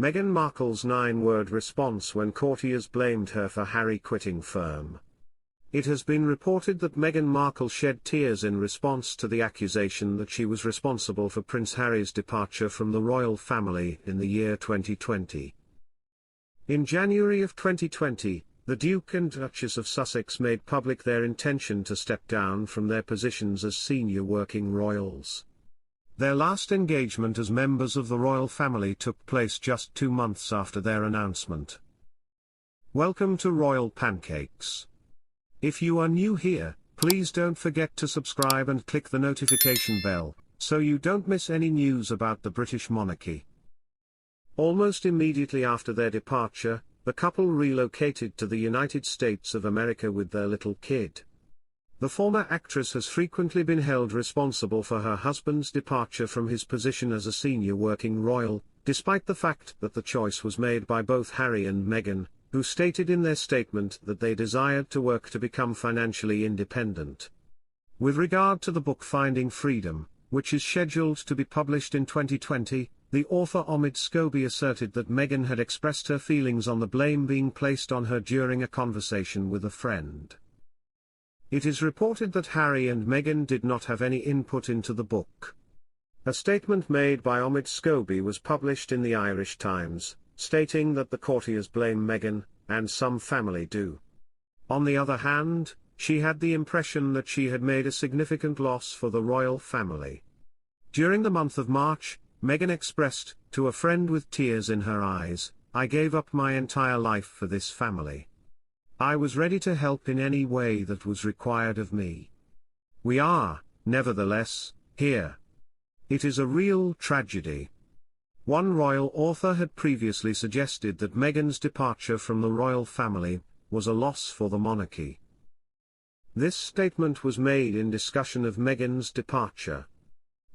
Meghan Markle's 9-word response when courtiers blamed her for Harry quitting firm. It has been reported that Meghan Markle shed tears in response to the accusation that she was responsible for Prince Harry's departure from the royal family in the year 2020. In January of 2020, the Duke and Duchess of Sussex made public their intention to step down from their positions as senior working royals. Their last engagement as members of the royal family took place just 2 months after their announcement. Welcome to Royal Pancakes. If you are new here, please don't forget to subscribe and click the notification bell, so you don't miss any news about the British monarchy. Almost immediately after their departure, the couple relocated to the United States of America with their little kid. The former actress has frequently been held responsible for her husband's departure from his position as a senior working royal, despite the fact that the choice was made by both Harry and Meghan, who stated in their statement that they desired to work to become financially independent. With regard to the book Finding Freedom, which is scheduled to be published in 2020, the author Omid Scobie asserted that Meghan had expressed her feelings on the blame being placed on her during a conversation with a friend. It is reported that Harry and Meghan did not have any input into the book. A statement made by Omid Scobie was published in the Irish Times, stating that the courtiers blame Meghan, and some family do. On the other hand, she had the impression that she had made a significant loss for the royal family. During the month of March, Meghan expressed, to a friend with tears in her eyes, "I gave up my entire life for this family. I was ready to help in any way that was required of me. We are, nevertheless, here. It is a real tragedy." One royal author had previously suggested that Meghan's departure from the royal family was a loss for the monarchy. This statement was made in discussion of Meghan's departure.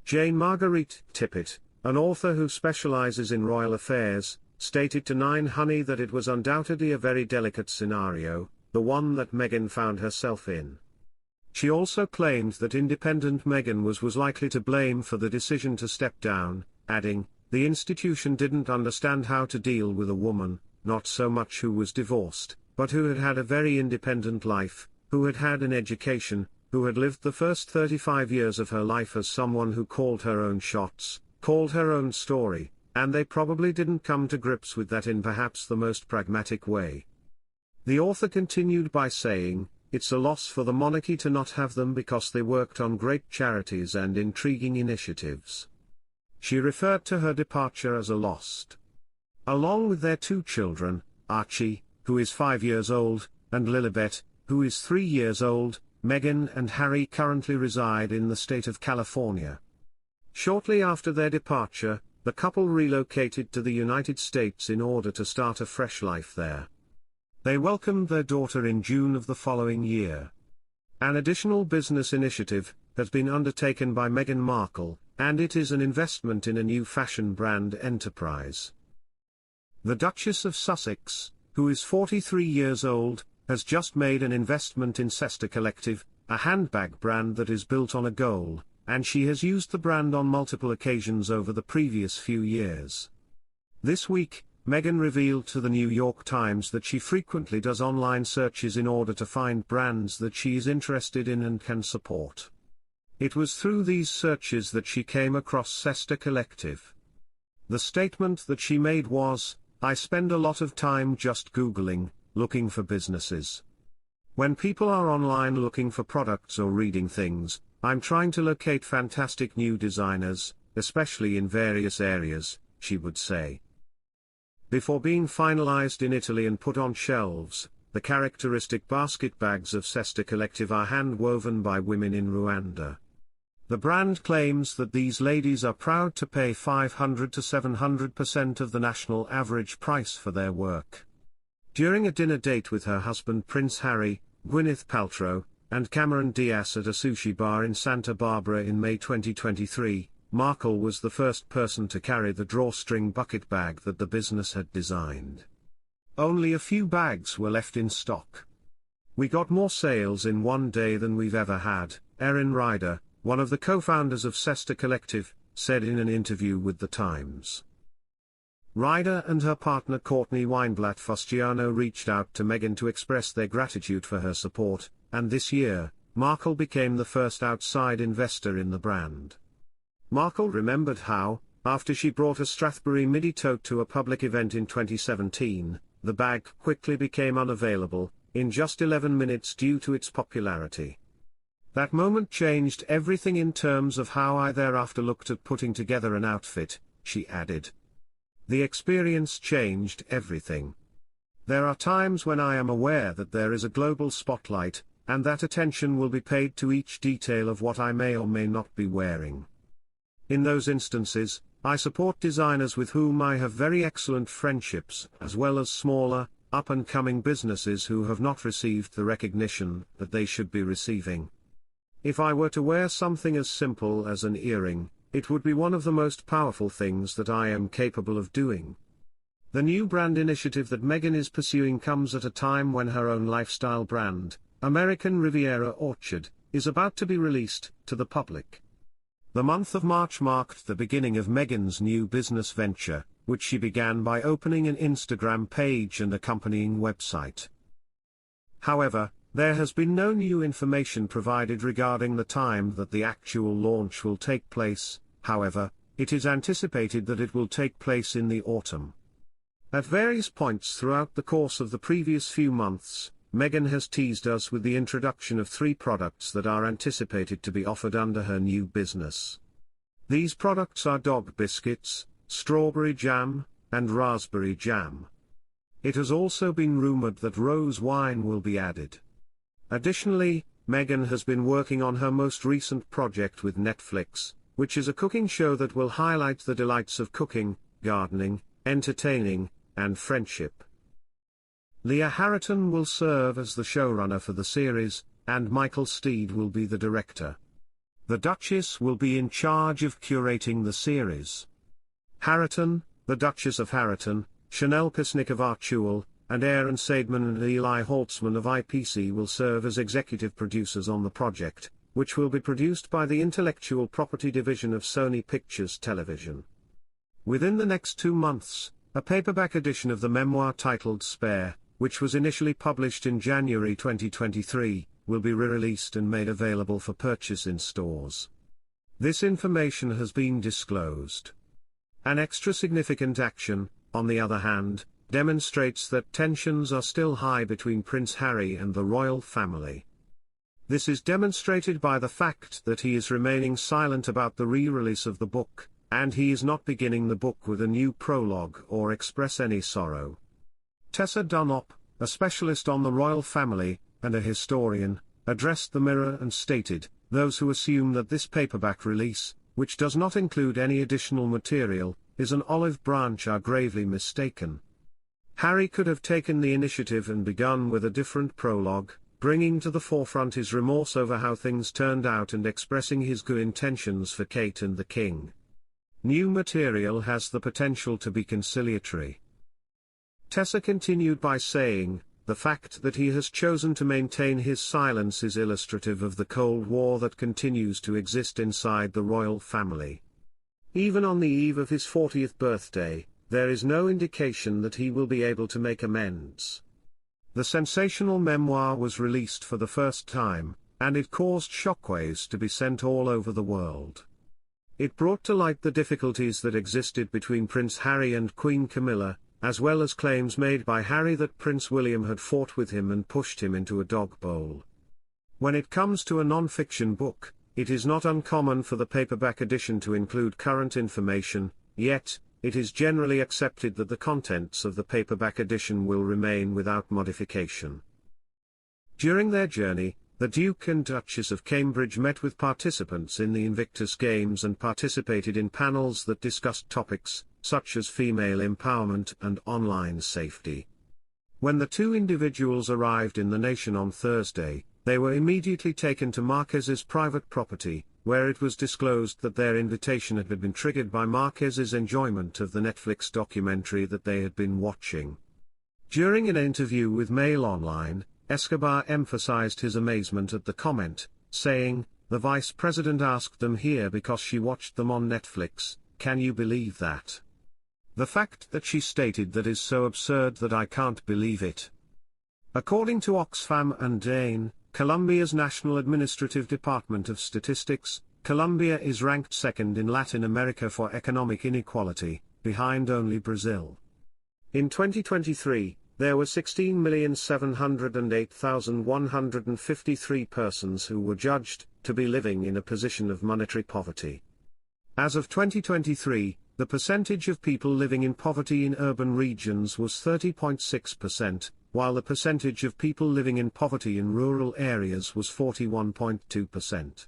Jane Marguerite Tippett, an author who specializes in royal affairs, stated to 9honey that it was undoubtedly a very delicate scenario, the one that Meghan found herself in. She also claimed that independent Meghan was likely to blame for the decision to step down, adding, "The institution didn't understand how to deal with a woman, not so much who was divorced, but who had had a very independent life, who had had an education, who had lived the first 35 years of her life as someone who called her own shots, called her own story, and they probably didn't come to grips with that in perhaps the most pragmatic way." The author continued by saying, "It's a loss for the monarchy to not have them because they worked on great charities and intriguing initiatives." She referred to her departure as a loss. Along with their 2 children, Archie, who is 5 years old, and Lilibet, who is 3 years old, Meghan and Harry currently reside in the state of California. Shortly after their departure, the couple relocated to the United States in order to start a fresh life there. They welcomed their daughter in June of the following year. An additional business initiative has been undertaken by Meghan Markle, and it is an investment in a new fashion brand enterprise. The Duchess of Sussex, who is 43 years old, has just made an investment in Sesta Collective, a handbag brand that is built on a goal, and she has used the brand on multiple occasions over the previous few years. This week, Meghan revealed to the New York Times that she frequently does online searches in order to find brands that she is interested in and can support. It was through these searches that she came across Sesta Collective. The statement that she made was, "I spend a lot of time just Googling, looking for businesses. When people are online looking for products or reading things, I'm trying to locate fantastic new designers, especially in various areas," she would say. Before being finalized in Italy and put on shelves, the characteristic basket bags of Sesta Collective are hand-woven by women in Rwanda. The brand claims that these ladies are proud to pay 500 to 700% of the national average price for their work. During a dinner date with her husband Prince Harry, Gwyneth Paltrow, and Cameron Diaz at a sushi bar in Santa Barbara in May 2023, Markle was the first person to carry the drawstring bucket bag that the business had designed. Only a few bags were left in stock. "We got more sales in one day than we've ever had," Erin Ryder, one of the co-founders of Sesta Collective, said in an interview with The Times. Ryder and her partner Courtney Weinblatt Fustiano reached out to Meghan to express their gratitude for her support, and this year, Markle became the first outside investor in the brand. Markle remembered how, after she brought a Strathbury midi tote to a public event in 2017, the bag quickly became unavailable, in just 11 minutes due to its popularity. That moment changed everything in terms of how I thereafter looked at putting together an outfit, she added. The experience changed everything. There are times when I am aware that there is a global spotlight, and that attention will be paid to each detail of what I may or may not be wearing. In those instances, I support designers with whom I have very excellent friendships, as well as smaller, up-and-coming businesses who have not received the recognition that they should be receiving. If I were to wear something as simple as an earring, it would be one of the most powerful things that I am capable of doing. The new brand initiative that Meghan is pursuing comes at a time when her own lifestyle brand, American Riviera Orchard, is about to be released to the public. The month of March marked the beginning of Meghan's new business venture, which she began by opening an Instagram page and accompanying website. However, there has been no new information provided regarding the time that the actual launch will take place. However, it is anticipated that it will take place in the autumn. At various points throughout the course of the previous few months, Meghan has teased us with the introduction of 3 products that are anticipated to be offered under her new business. These products are dog biscuits, strawberry jam, and raspberry jam. It has also been rumored that rose wine will be added. Additionally, Meghan has been working on her most recent project with Netflix, which is a cooking show that will highlight the delights of cooking, gardening, entertaining, and friendship. Leah Harrington will serve as the showrunner for the series, and Michael Steed will be the director. The Duchess will be in charge of curating the series. Harrington, the Duchess of Harrington, Chanel Pisnik of Archewell, and Aaron Seidman and Eli Holtzman of IPC will serve as executive producers on the project, which will be produced by the Intellectual Property Division of Sony Pictures Television. Within the next 2 months, a paperback edition of the memoir titled Spare, which was initially published in January 2023, will be re-released and made available for purchase in stores. This information has been disclosed. An extra significant action, on the other hand, demonstrates that tensions are still high between Prince Harry and the royal family. This is demonstrated by the fact that he is remaining silent about the re-release of the book, and he is not beginning the book with a new prologue or express any sorrow. Tessa Dunlop, a specialist on the royal family, and a historian, addressed the Mirror and stated, "Those who assume that this paperback release, which does not include any additional material, is an olive branch are gravely mistaken. Harry could have taken the initiative and begun with a different prologue, bringing to the forefront his remorse over how things turned out and expressing his good intentions for Kate and the King. New material has the potential to be conciliatory." Tessa continued by saying, "The fact that he has chosen to maintain his silence is illustrative of the Cold War that continues to exist inside the royal family. Even on the eve of his 40th birthday, there is no indication that he will be able to make amends." The sensational memoir was released for the first time, and it caused shockwaves to be sent all over the world. It brought to light the difficulties that existed between Prince Harry and Queen Camilla, as well as claims made by Harry that Prince William had fought with him and pushed him into a dog bowl. When it comes to a non-fiction book, it is not uncommon for the paperback edition to include current information, yet, it is generally accepted that the contents of the paperback edition will remain without modification. During their journey, the Duke and Duchess of Cambridge met with participants in the Invictus Games and participated in panels that discussed topics, such as female empowerment and online safety. When the 2 individuals arrived in the nation on Thursday, they were immediately taken to Marquez's private property, where it was disclosed that their invitation had been triggered by Marquez's enjoyment of the Netflix documentary that they had been watching. During an interview with Mail Online, Escobar emphasized his amazement at the comment, saying, "The vice president asked them here because she watched them on Netflix, can you believe that? The fact that she stated that is so absurd that I can't believe it. According to Oxfam and Dane, Colombia's National Administrative Department of Statistics, Colombia is ranked second in Latin America for economic inequality, behind only Brazil. In 2023, there were 16,708,153 persons who were judged to be living in a position of monetary poverty. As of 2023, the percentage of people living in poverty in urban regions was 30.6%, while the percentage of people living in poverty in rural areas was 41.2%.